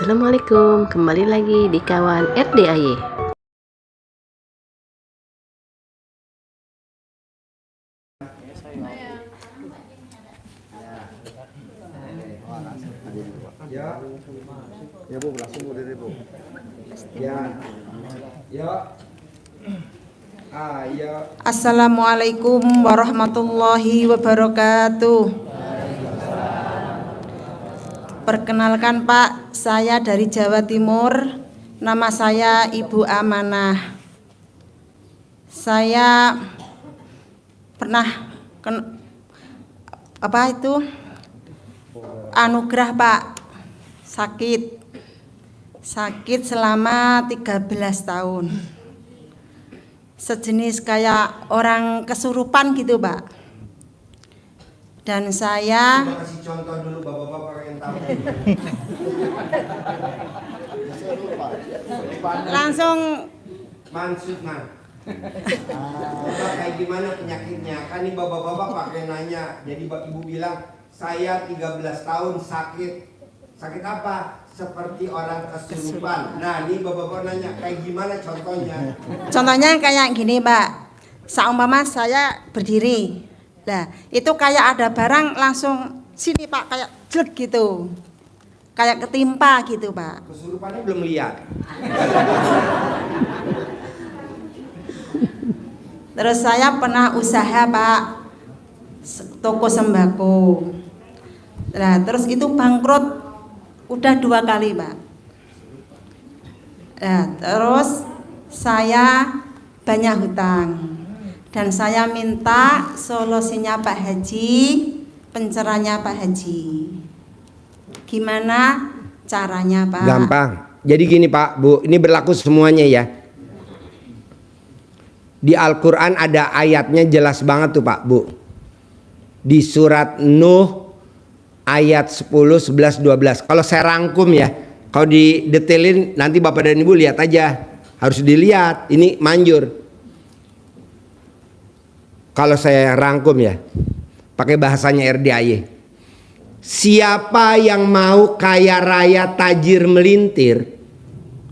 Assalamualaikum, kembali lagi di kawan RDAY. Ya, ya Bu, langsung Bu dari Bu. Ya, ya. Ya. Assalamualaikum warahmatullahi wabarakatuh. Perkenalkan Pak, saya dari Jawa Timur. Nama saya Ibu Amanah. Saya pernah anugerah Pak, sakit selama 13 tahun. Sejenis kayak orang kesurupan gitu Pak. Dan saya kasih contoh dulu bapak-bapak yang tahu. langsung Maksudnya Bapak kayak gimana penyakitnya? Kan ini bapak-bapak pakai nanya. Jadi ibu bilang saya 13 tahun sakit. Sakit apa? Seperti orang kesurupan. Nah ini bapak-bapak nanya kayak gimana contohnya? Contohnya kayak gini Mbak. Seumpama saya berdiri. Nah, itu kayak ada barang langsung sini Pak, kayak jelek gitu. Kayak ketimpa gitu Pak. Kesurupannya belum lihat. Terus saya pernah usaha Pak, toko sembako. Nah, terus itu bangkrut udah 2 kali Pak. Nah, terus saya banyak hutang. Dan saya minta solusinya Pak Haji, pencerahannya Pak Haji. Gimana caranya Pak? Gampang. Jadi gini Pak, Bu, ini berlaku semuanya ya. Di Al-Quran ada ayatnya jelas banget tuh Pak, Bu. Di surat Nuh ayat 10, 11, 12. Kalau saya rangkum ya, kalau didetailin nanti Bapak dan Ibu lihat aja. Harus dilihat, ini manjur. Kalau saya rangkum ya, pakai bahasanya RDAY. Siapa yang mau kaya raya tajir melintir,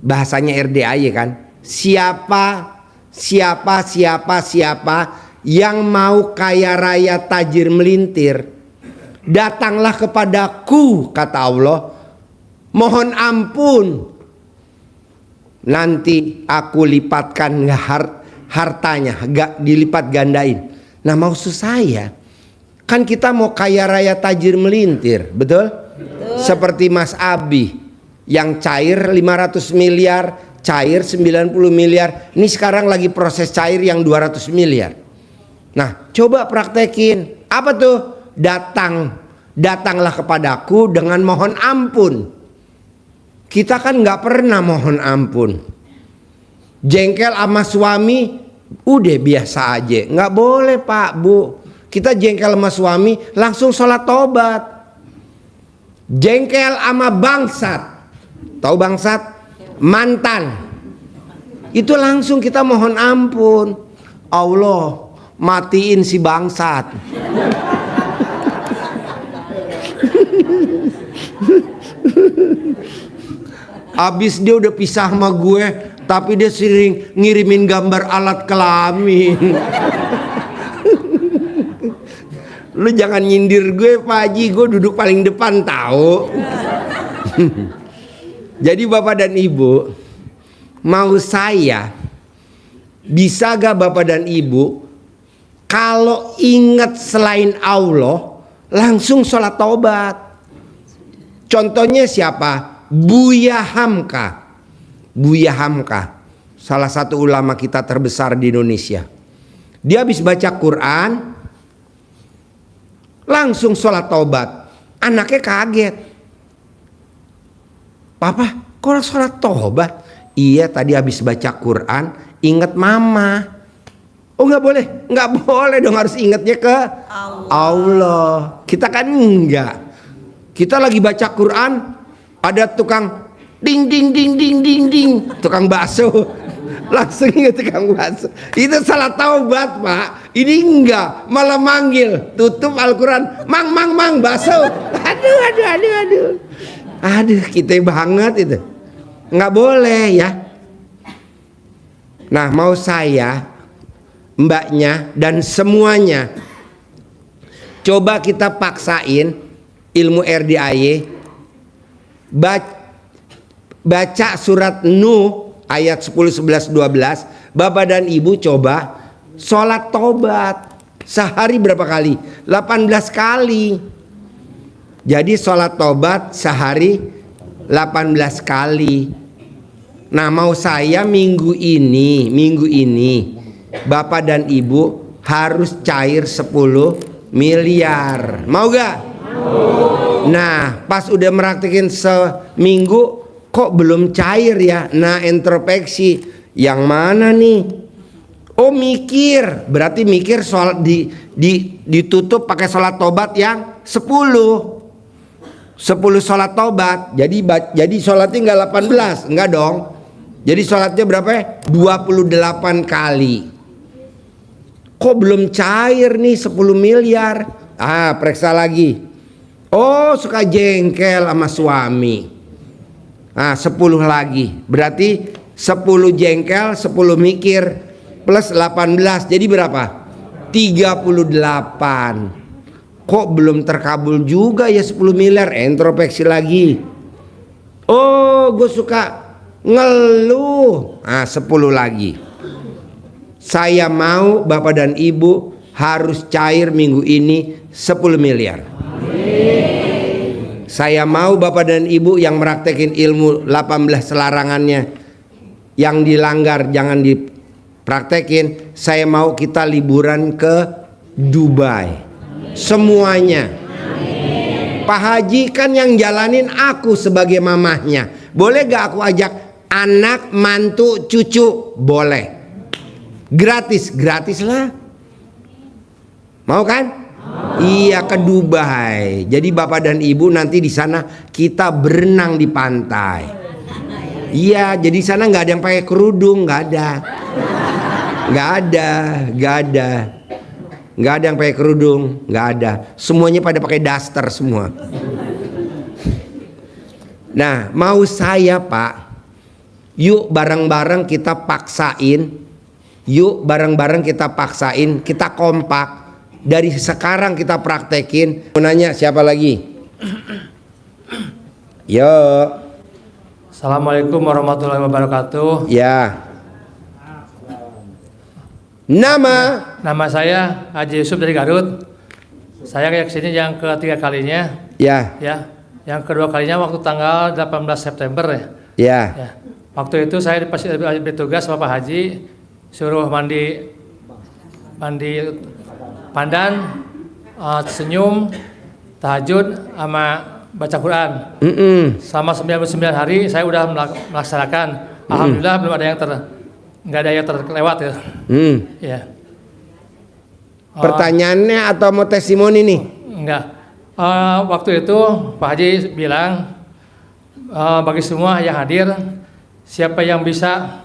bahasanya RDAY kan. Siapa yang mau kaya raya tajir melintir, datanglah kepadaku, kata Allah, mohon ampun, nanti aku lipatkan hartanya, gak dilipat gandain. Nah maksud saya, kan kita mau kaya raya tajir melintir, betul? Seperti Mas Abi yang cair 500 miliar, cair 90 miliar. Ini sekarang lagi proses cair yang 200 miliar. Nah coba praktekin. Apa tuh? Datanglah kepadaku dengan mohon ampun. Kita kan gak pernah mohon ampun. Jengkel sama suami udah biasa aja. Nggak boleh Pak, Bu. Kita jengkel sama suami langsung sholat tobat. Jengkel sama bangsat, tahu bangsat? Mantan. Itu langsung kita mohon ampun. Allah matiin si bangsat. Abis dia udah pisah sama gue, tapi dia sering ngirimin gambar alat kelamin. Lu jangan nyindir gue Pak Haji, gue duduk paling depan tahu. Jadi Bapak dan Ibu, mau saya, bisa gak Bapak dan Ibu kalau ingat selain Allah langsung sholat tobat? Contohnya siapa? Buya Hamka. Buya Hamka, salah satu ulama kita terbesar di Indonesia. Dia habis baca Quran, langsung sholat tobat. Anaknya kaget. Papa, kok sholat tobat? Iya, tadi habis baca Quran, inget mama. Oh nggak boleh, nggak boleh dong, harus ingetnya ke Allah. Kita kan enggak. Kita lagi baca Quran, ada tukang ding ding ding ding ding ding, tukang bakso, langsung ingat tukang bakso. Itu salah taubat Pak. Ini enggak, malah manggil, tutup Al-Quran, mang bakso. Aduh. Aduh, kita banget itu. Nggak boleh ya. Nah, mau saya, mbaknya, dan semuanya, coba kita paksain ilmu RDAY, baca surat Nuh ayat 10, 11, 12. Bapak dan Ibu coba sholat tobat sehari berapa kali? 18 kali. Jadi sholat tobat sehari 18 kali. Nah, mau saya minggu ini Bapak dan Ibu harus cair 10 miliar. Mau gak? Nah, pas udah meraktekin seminggu kok belum cair ya. Nah, introspeksi, yang mana nih? Oh, mikir. Berarti mikir soal ditutup pakai sholat tobat yang 10 sholat tobat. Jadi sholatnya nggak 18, enggak dong. Jadi sholatnya berapa ya? 28 kali. Kok belum cair nih 10 miliar? Ah, periksa lagi. Oh, suka jengkel sama suami. Ah, 10 lagi. Berarti 10 jengkel, 10 mikir plus 18. Jadi berapa? 38. Kok belum terkabul juga ya 10 miliar? Introspeksi lagi. Oh, gue suka ngeluh. Ah, 10 lagi. Saya mau Bapak dan Ibu harus cair minggu ini 10 miliar. Saya mau Bapak dan Ibu yang meraktekin ilmu 18 larangannya, yang dilanggar jangan dipraktekin. Saya mau kita liburan ke Dubai. Semuanya. Pak Haji kan yang jalanin aku sebagai mamahnya. Boleh gak aku ajak anak, mantu, cucu? Boleh. Gratis lah. Mau kan? Iya, ke Dubai. Jadi Bapak dan Ibu nanti di sana kita berenang di pantai. Iya, jadi di sana nggak ada yang pakai kerudung, nggak ada yang pakai kerudung, nggak ada. Semuanya pada pakai daster semua. Nah, mau saya Pak, yuk bareng-bareng kita paksain. Kita kompak. Dari sekarang kita praktekin. Mau nanya siapa lagi? Yo. Assalamualaikum warahmatullahi wabarakatuh. Ya. Nama saya Haji Yusuf dari Garut. Saya ke sini yang ketiga kalinya. Ya. Ya. Yang kedua kalinya waktu tanggal 18 September ya. Ya. Ya. Waktu itu saya bertugas sama Pak Haji, suruh mandi pandan, senyum, tahajud, sama baca Quran. Sama 99 hari saya udah melaksanakan. Alhamdulillah belum ada yang nggak ada yang terlewat ya. Ya. Pertanyaannya atau mau testimoni nih? Enggak. Waktu itu Pak Haji bilang bagi semua yang hadir, siapa yang bisa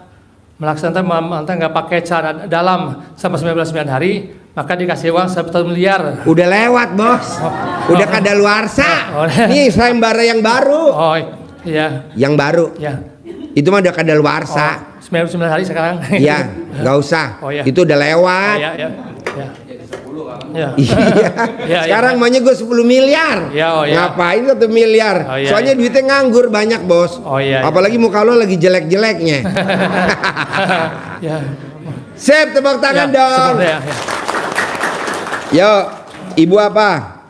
melaksanakan nggak pakai cara dalam sama 99 hari, maka dikasih uang 1 miliar. Udah lewat bos. Udah kadaluarsa. Nih sayembara yang baru. Oh iya. Yang baru. Ya. Itu mah udah kadaluarsa. 99 hari sekarang. Iya, nggak usah. Oh, iya. Itu udah lewat. Iya. Ya. Iya. Sekarang maunya gue 10 miliar. Ya, Ngapain 1 miliar? Oh, iya, Soalnya duitnya nganggur banyak bos. Oh, iya. Apalagi muka lo lagi jelek-jeleknya. Ya. Sip, tepuk tangan dong. Ya. Yo, Ibu apa?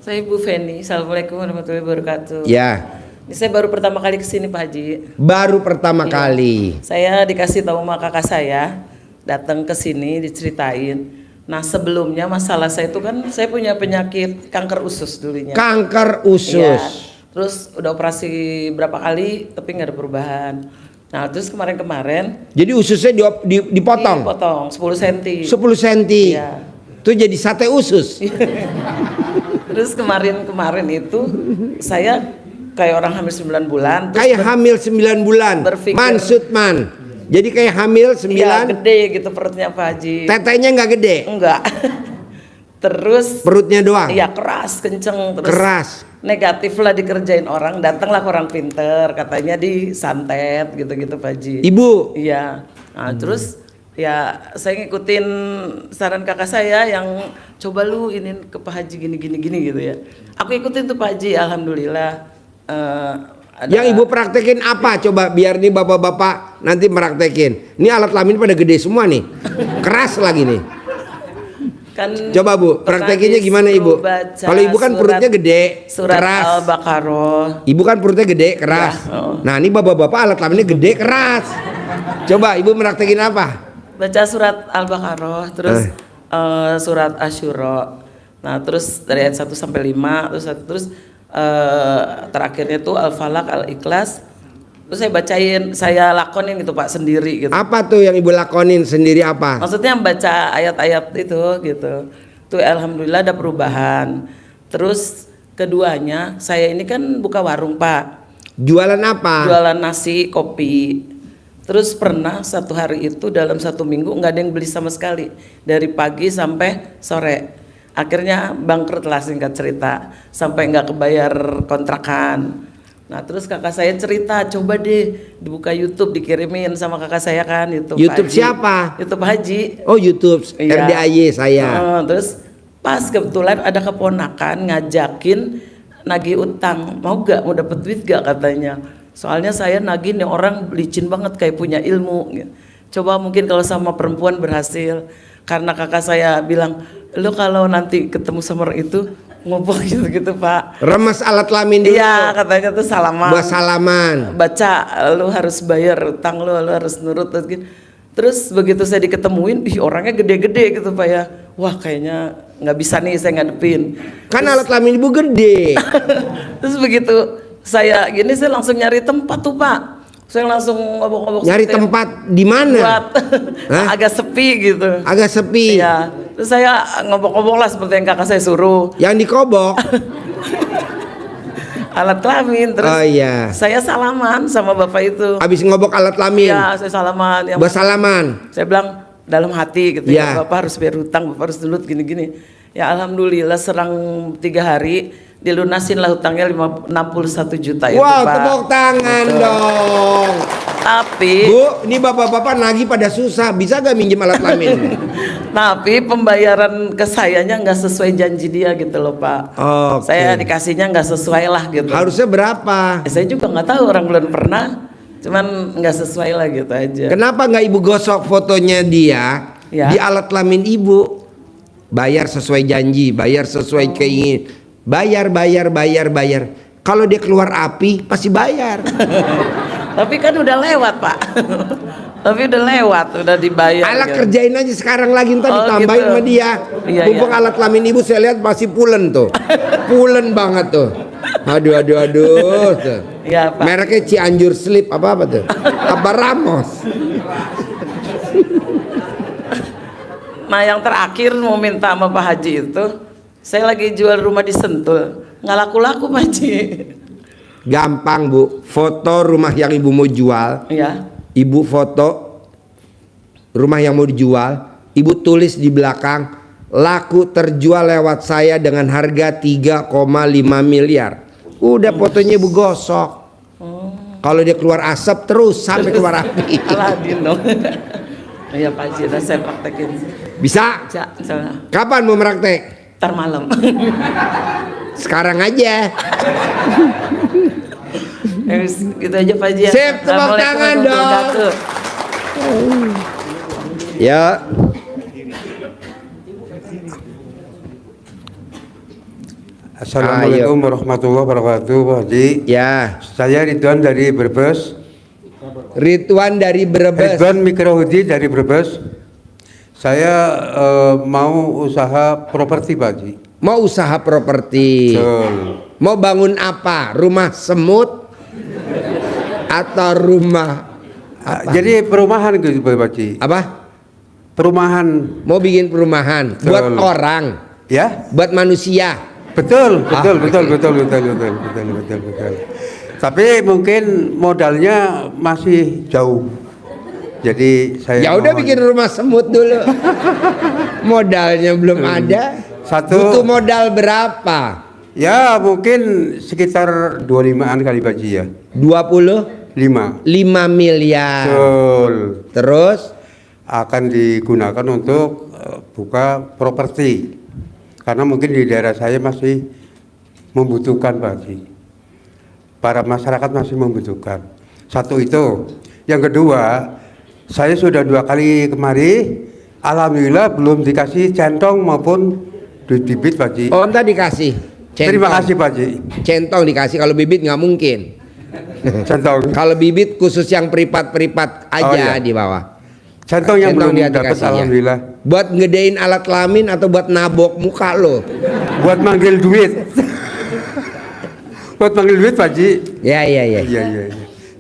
Saya Ibu Feni. Assalamualaikum warahmatullahi wabarakatuh. Ya. Ini saya baru pertama kali kesini Pak Haji. Baru pertama Iya. kali. Saya dikasih tahu sama kakak saya, datang ke sini diceritain. Nah sebelumnya masalah saya itu kan saya punya penyakit kanker usus dulunya. Kanker Iya. usus. Terus udah operasi berapa kali tapi nggak ada perubahan. Nah terus kemarin Jadi ususnya dipotong. dipotong 10 cm. 10 cm. Iya. Itu jadi sate usus. Terus kemarin itu saya kayak orang hamil 9 bulan. Kayak hamil 9 bulan. berpikir- Mansudman. Jadi kayak hamil 9. Iya gede gitu perutnya Pak Haji. Tetenya nggak gede. Enggak. Terus Perutnya doang. iya keras, kenceng terus. Keras. negatif lah dikerjain orang, datanglah orang pinter, katanya disantet gitu-gitu Pak Haji. Ibu. Iya. Nah, terus ya saya ngikutin saran kakak saya yang coba lu ini ke Pak Haji gini gitu ya. Aku ikutin tuh Pak Haji, alhamdulillah. Yang ibu praktekin apa? Coba biar nih bapak-bapak nanti meraktekin. Ini alat kelamin pada gede semua nih, keras lagi nih. Kan Coba Bu, praktekinnya gimana Ibu? Kalau Ibu kan perutnya gede, surat keras. Al-Baqarah. Ibu kan perutnya gede, keras. Ya, oh. Nah ini bapak-bapak alat kelaminnya gede, keras. Coba Ibu meraktekin apa? Baca surat Al-Baqarah, terus surat Asyura. Nah, terus dari ayat 1 sampai 5, terus terakhirnya tuh Al-Falaq, Al-Ikhlas. Terus saya bacain, saya lakonin gitu Pak sendiri gitu. Apa tuh yang Ibu lakonin sendiri apa? Maksudnya baca ayat-ayat itu gitu. Tuh alhamdulillah ada perubahan. Terus keduanya, saya ini kan buka warung Pak. Jualan apa? Jualan nasi, kopi. Terus pernah satu hari itu dalam 1 minggu nggak ada yang beli sama sekali. Dari pagi sampai sore. Akhirnya bangkrut lah singkat cerita. Sampai nggak kebayar kontrakan. Nah terus kakak saya cerita, coba deh dibuka YouTube, dikirimin sama kakak saya kan YouTube YouTube Haji. siapa? YouTube Haji. Oh YouTube, Iya. RDAY saya. Terus pas kebetulan ada keponakan ngajakin nagih utang, mau dapet duit gak katanya. Soalnya saya nagih nih orang licin banget kayak punya ilmu. Coba mungkin kalau sama perempuan berhasil. Karena kakak saya bilang, lo kalau nanti ketemu sama orang itu ngobrol gitu Pak. Remes alat kelamin dulu. Iya katanya tuh salaman. Buat salaman. Baca, lu harus bayar utang lu harus nurut gitu. Terus begitu saya diketemuin, orangnya gede-gede gitu Pak ya. Wah kayaknya nggak bisa nih saya ngadepin. Kan alat kelamin Ibu gede. Terus begitu saya gini saya langsung nyari tempat tuh Pak. Saya langsung ngobok-ngobok. Nyari tempat di mana? Buat agak sepi gitu. Agak sepi. Iya. Terus saya ngobok-ngobok lah seperti yang kakak saya suruh. Yang dikobok. Alat kelamin. Terus Oh iya. saya salaman sama bapak itu. Habis ngobok alat kelamin. Iya, saya salaman. Yang Bersalaman. saya bilang dalam hati gitu Ya. ya, Bapak harus bayar hutang, Bapak harus dulu gini-gini. Ya alhamdulillah serang 3 hari dilunasin lah hutangnya 61 juta itu Wow, Pak. tepuk tangan Betul. dong. Tapi Bu, ini bapak-bapak nagih pada susah. Bisa gak minjem alat kelamin? tapi pembayaran ke sayanya nggak sesuai janji dia gitu loh Pak. Oke. Saya dikasihnya nggak sesuai lah gitu. Harusnya berapa? Saya juga nggak tahu, orang belum pernah. Cuman nggak sesuai lah gitu aja. Kenapa nggak Ibu gosok fotonya dia Ya. di alat kelamin Ibu? Bayar sesuai janji, bayar sesuai keinginan. Bayar. Kalau dia keluar api pasti bayar. Tapi kan udah lewat Pak. Tapi udah lewat, udah dibayar. Alat gitu. kerjain aja sekarang lagi, ntar Oh, ditambahin gitu. sama dia. Iya, Mumpung iya. alat kelamin Ibu saya lihat masih pulen tuh. Pulen banget tuh. Aduh. Tuh. Iya Pak. Mereknya Cianjur Slip apa tuh? Apa Ramos? Nah yang terakhir mau minta sama Pak Haji itu, saya lagi jual rumah di Sentul, nggak laku-laku Pak Haji. Gampang Bu, foto rumah yang Ibu mau jual. Ya. Ibu foto rumah yang mau dijual, Ibu tulis di belakang laku terjual lewat saya dengan harga 3,5 miliar. Udah fotonya Ibu gosok. Kalau dia keluar asap terus sampai keluar api. Aladin dong. Iya Pak Haji, udah saya praktekin. Bisa? Ya, misalnya, Kapan mau meraktek? ntar malam. Sekarang aja. Gitu aja Pak Haji. Sip, tepuk tangan Assalamualaikum warahmatullahi dong. wabarakatuh. Ya. Assalamualaikum warahmatullahi wabarakatuh, Pak Haji. Ya. Saya Ridwan dari Brebes. Ridwan dari Brebes. Ridwan Mikrohudi dari Brebes. Saya mau usaha properti, Pak Haji. Mau usaha properti. Betul. Mau bangun apa? Rumah semut atau rumah Jadi perumahan gitu, Pak Haji. apa? Perumahan, Mau bikin perumahan Betul. buat orang, ya? buat manusia. Betul. Ah, Betul. Tapi mungkin modalnya masih jauh. Jadi saya Ya udah mohon- bikin rumah semut dulu. Modalnya belum ada. Satu. Butuh modal berapa? Ya mungkin sekitar 25-an kali Pak Haji ya. 25 5. miliar. Betul. Terus Akan digunakan untuk buka properti. Karena mungkin di daerah saya masih membutuhkan Pak Haji. Para masyarakat masih membutuhkan. Satu itu. Yang kedua, saya sudah 2 kali kemari, alhamdulillah belum dikasih centong maupun duit bibit Pak Haji. oh entar dikasih. Terima kasih Pak Haji. Centong dikasih, kalau bibit nggak mungkin. Centong. Kalau bibit khusus yang peripat-peripat aja Oh, iya. di bawah. Centong yang Centong belum dia dapat dikasih, ya. alhamdulillah. Buat ngedein alat kelamin atau buat nabok muka lo? Buat manggil duit. Buat manggil duit Pak Haji. Ya. Iya, iya, iya.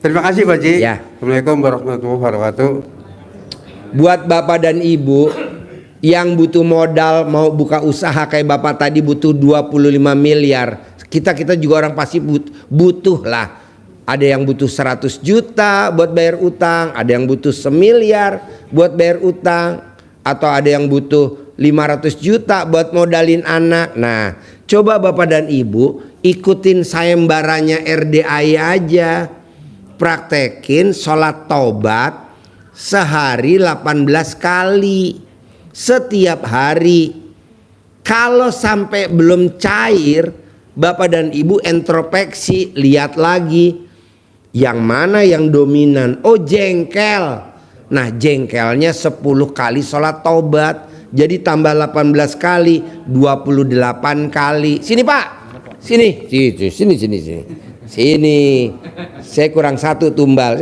Terima kasih Pak Haji. Ya. Assalamualaikum warahmatullahi wabarakatuh. Buat bapak dan ibu yang butuh modal mau buka usaha kayak bapak tadi butuh 25 miliar. Kita juga orang pasti butuh lah. Ada yang butuh 100 juta buat bayar utang, ada yang butuh 1 miliar buat bayar utang, atau ada yang butuh 500 juta buat modalin anak. Nah, coba bapak dan ibu ikutin sayembaranya RDAI aja. Praktekin sholat taubat sehari 18 kali setiap hari. Kalau sampai belum cair, bapak dan ibu introspeksi, lihat lagi yang mana yang dominan. Oh, jengkel. Nah, jengkelnya 10 kali sholat taubat, jadi tambah 18 kali 28 kali. Sini Pak, sini. Saya kurang 1 tumbal.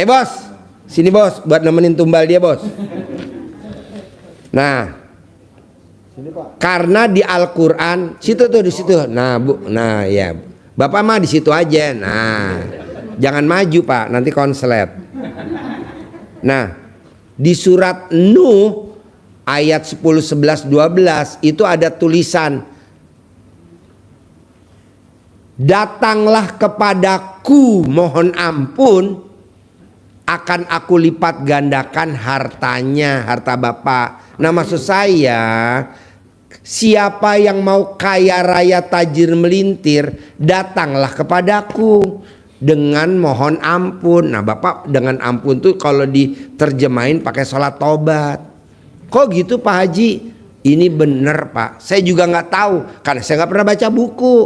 Bos, sini bos, buat nemenin tumbal dia bos. Nah, karena di Al-Quran situ tuh, di situ. Nah bu, nah ya, bapak mah di situ aja. Nah, jangan maju Pak, nanti konslet. Nah, di surat Nuh ayat 10, 11, 12 itu ada tulisan, datanglah kepadaku mohon ampun, akan aku lipat gandakan hartanya, harta bapak. Nah, maksud saya, siapa yang mau kaya raya tajir melintir, datanglah kepadaku dengan mohon ampun. Nah, bapak dengan ampun tuh kalau diterjemahin pakai sholat tobat. Kok gitu Pak Haji? Ini bener Pak, saya juga nggak tahu karena saya nggak pernah baca buku.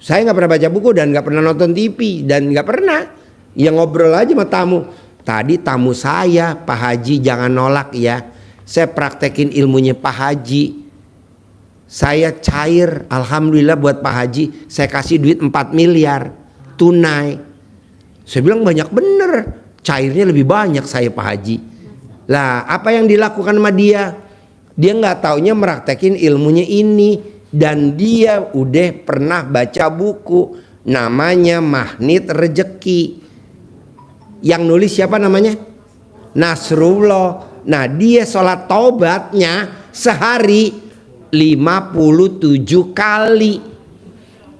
Saya nggak pernah baca buku dan nggak pernah nonton TV dan nggak pernah. Ya ngobrol aja sama tamu. Tadi tamu saya, Pak Haji jangan nolak ya. Saya praktekin ilmunya Pak Haji. Saya cair, alhamdulillah buat Pak Haji. Saya kasih duit 4 miliar tunai. Saya bilang banyak bener. Cairnya lebih banyak saya Pak Haji. Lah apa yang dilakukan sama dia? Dia nggak taunya meraktekin ilmunya ini. Dan dia udah pernah baca buku namanya Magnet Rezeki. Yang nulis siapa namanya? Nasrullah. Nah, dia sholat taubatnya sehari 57 kali.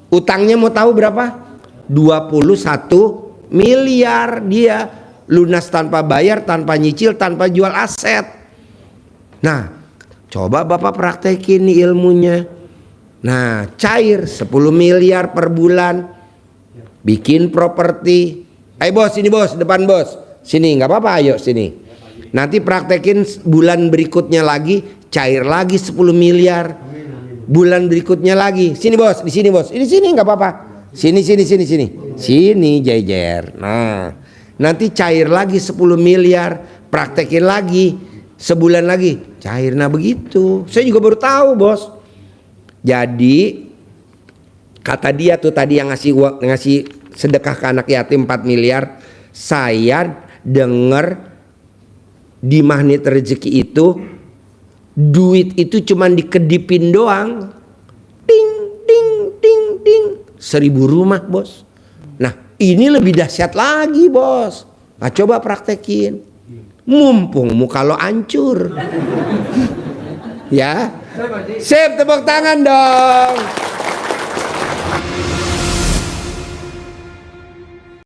Utangnya mau tahu berapa? 21 miliar dia lunas tanpa bayar, tanpa nyicil, tanpa jual aset. Nah, coba bapak praktekin nih ilmunya. Nah, cair 10 miliar per bulan, bikin properti. Ayo bos, sini bos, depan bos, sini nggak apa-apa, ayo sini. Nanti praktekin bulan berikutnya lagi, cair lagi 10 miliar. Bulan berikutnya lagi, sini bos, di sini bos, ini sini nggak apa-apa. Sini, sini jejer. Nah, nanti cair lagi 10 miliar, praktekin lagi, sebulan lagi, cair. Nah begitu, saya juga baru tahu bos. Jadi kata dia tuh tadi yang ngasih sedekah ke anak yatim 4 miliar, saya dengar di Magnet Rezeki itu duit itu cuman dikedipin doang, ting ting ting ting, 1000 rumah bos. Nah ini lebih dahsyat lagi bos. Nah coba praktekin, mumpung muka lo hancur. Ya, sip, tepuk tangan dong.